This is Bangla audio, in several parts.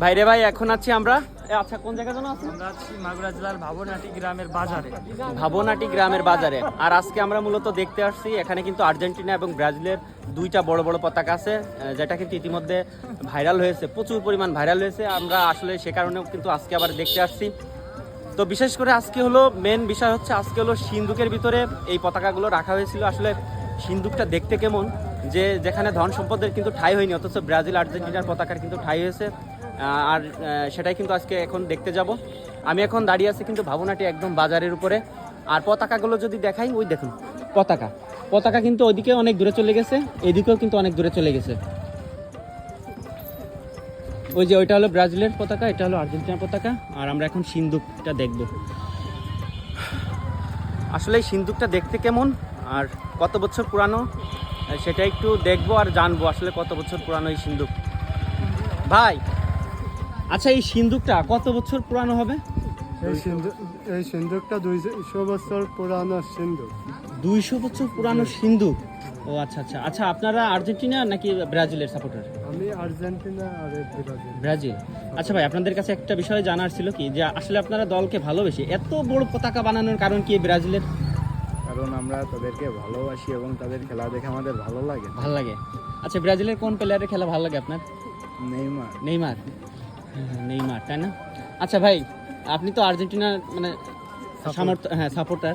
ভাইরে ভাই এখন আছি আমরা আচ্ছা কোন জায়গা যেন আছি? আমরা আছি মাগুরা জেলার ভাবনাটি গ্রামের বাজারে। ভাবনাটি গ্রামের বাজারে। আর আজকে আমরা মূলত দেখতে আসছি এখানে কিন্তু আর্জেন্টিনা এবং ব্রাজিলের দুইটা বড় বড় পতাকা আছে, যেটা কিন্তু ইতিমধ্যে ভাইরাল হয়েছে, প্রচুর পরিমাণ ভাইরাল হয়েছে। আমরা আসলে সে কারণেও কিন্তু আজকে আবার দেখতে আসছি। তো বিশেষ করে আজকে হলো মেন বিষয় হচ্ছে আজকে হলো সিন্দুকের ভিতরে এই পতাকাগুলো রাখা হয়েছিল। আসলে সিন্দুকটা দেখতে কেমন, যে যেখানে ধন সম্পদের কিন্তু ঠাঁই হয়নি, অথচ ব্রাজিল আর্জেন্টিনার পতাকার কিন্তু ঠাঁই হয়েছে। আর সেটাই কিন্তু আজকে এখন দেখতে যাব। আমি এখন দাঁড়িয়ে আছি কিন্তু ভাবনাটি একদম বাজারের উপরে। আর পতাকাগুলো যদি দেখাই, ওই দেখুন পতাকা কিন্তু ওইদিকে অনেক দূরে চলে গেছে, এদিকেও কিন্তু অনেক দূরে চলে গেছে। ওই যে ওইটা হলো ব্রাজিলের পতাকা, এটা হলো আর্জেন্টিনার পতাকা। আর আমরা এখন সিন্দুকটা দেখব। আসলে এই সিন্দুকটা দেখতে কেমন আর কত বছর পুরানো সেটা একটু দেখবো আর জানবো আসলে কত বছর পুরানো এই সিন্দুক। ভাই আচ্ছা, এই সিন্দুকটা কত বছর পুরানো হবে? এই সিন্দুকটা 200 বছর পুরানো সিন্দুক। 200 বছর পুরানো সিন্দুক। ও আচ্ছা আচ্ছা আচ্ছা, আপনারা আর্জেন্টিনা নাকি ব্রাজিলের সাপোর্টার? আমি আর্জেন্টিনা আর ব্রাজিল। আচ্ছা ভাই, আপনাদের কাছে একটা বিষয় জানার ছিল কি, যে আসলে আপনারা দলকে ভালোবেসে এত বড় পতাকা বানানোর কারণ কি ব্রাজিলের? কারণ আমরা তাদেরকে ভালোবাসি এবং তাদের খেলা দেখে আমাদের ভালো লাগে। ভালো লাগে। আচ্ছা, ব্রাজিলের কোন প্লেয়ারের খেলা ভালো লাগে আপনার? নেইমার। নেইমার, তাই না? আচ্ছা ভাই, আপনি তো আর্জেন্টিনার মানে সাপোর্টার।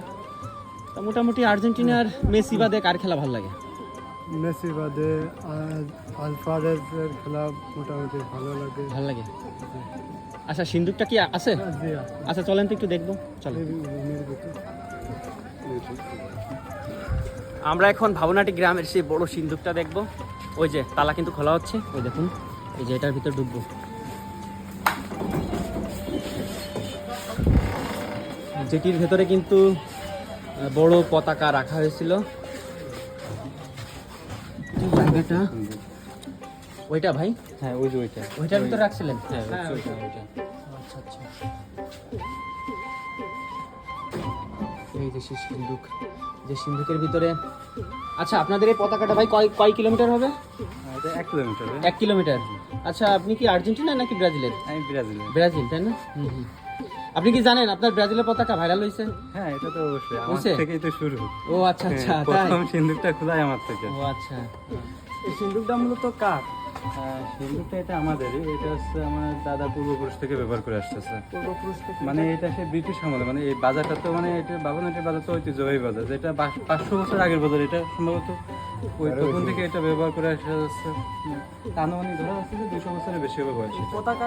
তা মোটামুটি আর্জেন্টিনার মেসি বাদে কার খেলা ভালো লাগে? মেসি বাদে আলভারেজের খেলা মোটামুটি ভালো লাগে। আচ্ছা, সিন্দুকটা কি আছে? আচ্ছা চলেন তো একটু দেখবো, চলেন। আমরা এখন ভাবনাটি গ্রামের সেই বড় সিন্দুকটা দেখব। ওই যে তালা কিন্তু খোলা হচ্ছে, ওই দেখুন, এই যে এটার ভিতর ঢুকবো। যেটির ভেতরে কিন্তু বড় পতাকা রাখা হয়েছিল। জায়গাটা ওইটা ভাই? হ্যাঁ, ওই যে ওইটার ভিতরে রাখছিলেন? হ্যাঁ, ওইটা। আচ্ছা আচ্ছা, এই যে সেই সিন্দুক, যে সিন্দুকের ভিতরে। আচ্ছা, আপনাদের এই পতাকাটা ভাই কয় কিলোমিটার হবে? 1 কিলোমিটার। 1 কিলোমিটার। আচ্ছা, আপনি কি আর্জেন্টিনা নাকি ব্রাজিলের? আমি ব্রাজিল, তাই না? আপনি কি জানেন আপনার ব্রাজিলের পতাকা ভাইরাল হয়েছে? হ্যাঁ, এটা তো অবশ্যই আমার থেকেই তো শুরু। ও আচ্ছা আচ্ছা, তাই? প্রথম সিন্দুকটা খোলাই আমার থেকে। ও আচ্ছা। এই সিন্দুকটা মূলত কার? সিন্দুকটা এটা আমাদেরই। এটা হচ্ছে আমার দাদা পূর্বপুরুষ থেকে ব্যবহার করে আসতেছে। পূর্বপুরুষ থেকে? মানে এটা সে ব্রিটিশ আমলে, মানে এই বাজারটা তো মানে এটা ভাবনাটির বাজার তো ঐতিহ্যবাহী বাজার, যেটা 500 বছর আগের বাজার। এটা সম্ভবত ওই তখন থেকে এটা ব্যবহার করে আসা যাচ্ছে। আনুমানিক ধরা যাচ্ছে যে 200 বছরের বেশি হবে বয়স। পতাকা